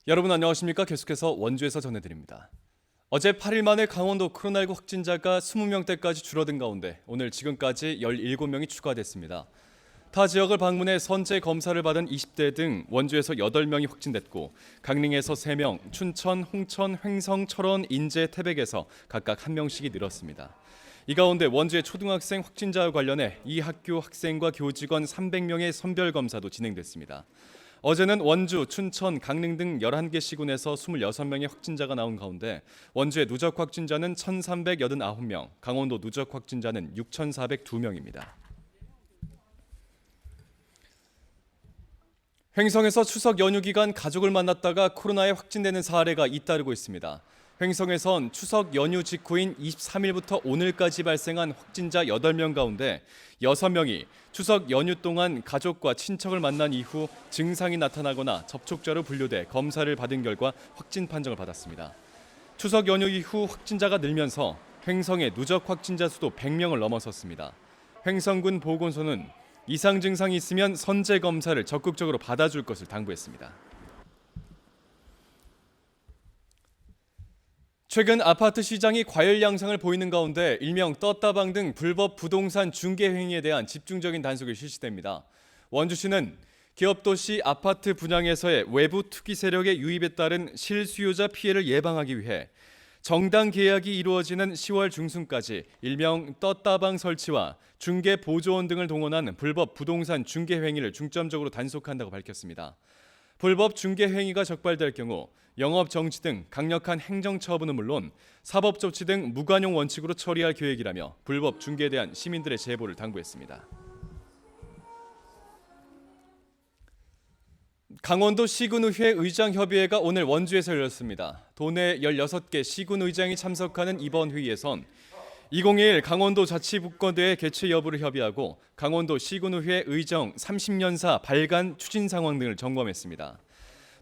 여러분 안녕하십니까? 계속해서 원주에서 전해드립니다. 어제 8일 만에 강원도 코로나19 확진자가 20명대까지 줄어든 가운데 오늘 지금까지 17명이 추가됐습니다. 타 지역을 방문해 선제 검사를 받은 20대 등 원주에서 8명이 확진됐고 강릉에서 3명, 춘천, 홍천, 횡성, 철원, 인제, 태백에서 각각 1명씩이 늘었습니다. 이 가운데 원주의 초등학생 확진자와 관련해 이 학교 학생과 교직원 300명의 선별 검사도 진행됐습니다. 어제는 원주, 춘천, 강릉 등 11개 시군에서 26명의 확진자가 나온 가운데 원주의 누적 확진자는 1,389명, 강원도 누적 확진자는 6,402명입니다. 횡성에서 추석 연휴 기간 가족을 만났다가 코로나에 확진되는 사례가 잇따르고 있습니다. 횡성에선 추석 연휴 직후인 23일부터 오늘까지 발생한 확진자 8명 가운데 6명이 추석 연휴 동안 가족과 친척을 만난 이후 증상이 나타나거나 접촉자로 분류돼 검사를 받은 결과 확진 판정을 받았습니다. 추석 연휴 이후 확진자가 늘면서 횡성의 누적 확진자 수도 100명을 넘어섰습니다. 횡성군 보건소는 이상 증상이 있으면 선제 검사를 적극적으로 받아줄 것을 당부했습니다. 최근 아파트 시장이 과열 양상을 보이는 가운데 일명 떴다방 등 불법 부동산 중개 행위에 대한 집중적인 단속이 실시됩니다. 원주시는 기업도시 아파트 분양에서의 외부 투기 세력의 유입에 따른 실수요자 피해를 예방하기 위해 정당 계약이 이루어지는 10월 중순까지 일명 떴다방 설치와 중개 보조원 등을 동원한 불법 부동산 중개 행위를 중점적으로 단속한다고 밝혔습니다. 불법 중개 행위가 적발될 경우 영업 정지 등 강력한 행정 처분은 물론 사법 조치 등 무관용 원칙으로 처리할 계획이라며 불법 중개에 대한 시민들의 제보를 당부했습니다. 강원도 시군의회 의장협의회가 오늘 원주에서 열렸습니다. 도내 16개 시군의장이 참석하는 이번 회의에선 2021 강원도 자치분권대회 개최 여부를 협의하고 강원도 시군의회 의정 30년사 발간 추진 상황 등을 점검했습니다.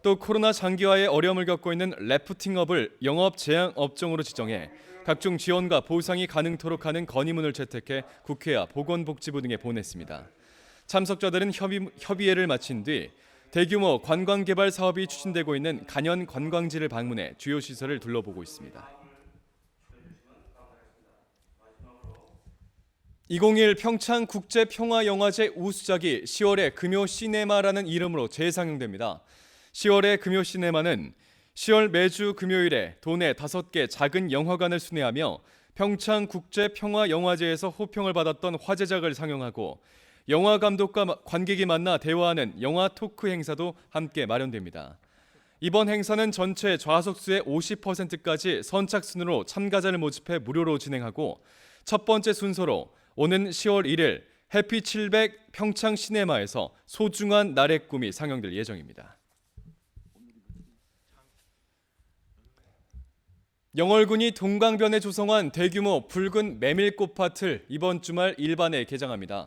또 코로나 장기화에 어려움을 겪고 있는 래프팅업을 영업 제한 업종으로 지정해 각종 지원과 보상이 가능토록 하는 건의문을 채택해 국회와 보건복지부 등에 보냈습니다. 참석자들은 협의회를 마친 뒤 대규모 관광개발 사업이 추진되고 있는 간현 관광지를 방문해 주요 시설을 둘러보고 있습니다. 2021 평창 국제평화영화제 우수작이 10월에 금요 시네마라는 이름으로 재상영됩니다. 10월의 금요 시네마는 10월 매주 금요일에 도내 5개 작은 영화관을 순회하며 평창 국제평화영화제에서 호평을 받았던 화제작을 상영하고 영화 감독과 관객이 만나 대화하는 영화 토크 행사도 함께 마련됩니다. 이번 행사는 전체 좌석수의 50%까지 선착순으로 참가자를 모집해 무료로 진행하고 첫 번째 순서로 오는 10월 1일 해피 700 평창 시네마에서 소중한 날의 꿈이 상영될 예정입니다. 영월군이 동강변에 조성한 대규모 붉은 메밀꽃밭을 이번 주말 일반에 개장합니다.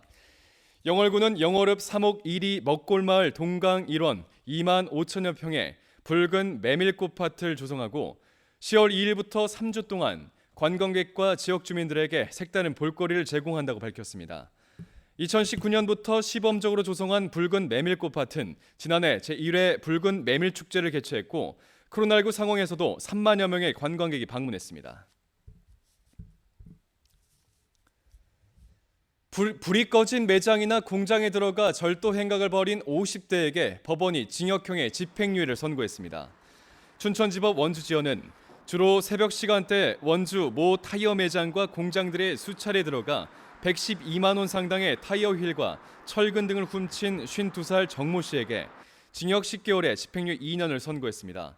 영월군은 영월읍 3옥 1리 먹골마을 동강 일원 2만 5천여 평의 붉은 메밀꽃밭을 조성하고 10월 2일부터 3주 동안 관광객과 지역 주민들에게 색다른 볼거리를 제공한다고 밝혔습니다. 2019년부터 시범적으로 조성한 붉은 메밀꽃밭은 지난해 제1회 붉은 메밀축제를 개최했고 코로나19 상황에서도 3만여 명의 관광객이 방문했습니다. 불이 꺼진 매장이나 공장에 들어가 절도 행각을 벌인 50대에게 법원이 징역형의 집행유예를 선고했습니다. 춘천지법 원주지원은 주로 새벽 시간대 원주 모 타이어 매장과 공장들의 수차례 들어가 112만 원 상당의 타이어 휠과 철근 등을 훔친 52살 정모 씨에게 징역 10개월에 집행유예 2년을 선고했습니다.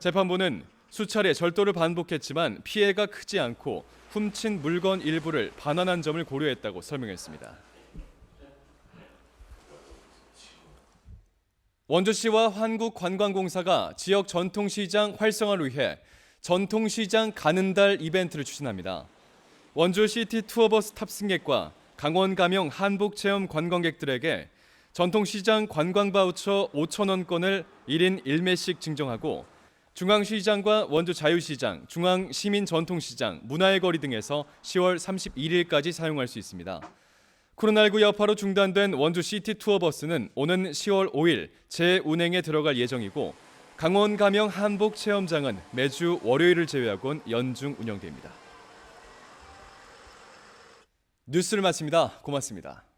재판부는 수차례 절도를 반복했지만 피해가 크지 않고 훔친 물건 일부를 반환한 점을 고려했다고 설명했습니다. 원주시와 한국관광공사가 지역 전통시장 활성화를 위해 전통시장 가는 달 이벤트를 추진합니다. 원주 시티 투어버스 탑승객과 강원 가명 한복 체험 관광객들에게 전통시장 관광 바우처 5,000원권을 1인 1매씩 증정하고 중앙시장과 원주 자유시장, 중앙시민전통시장, 문화의 거리 등에서 10월 31일까지 사용할 수 있습니다. 코로나19 여파로 중단된 원주 시티 투어버스는 오는 10월 5일 재운행에 들어갈 예정이고 강원 가명 한복 체험장은 매주 월요일을 제외하고는 연중 운영됩니다. 뉴스를 마칩니다. 고맙습니다.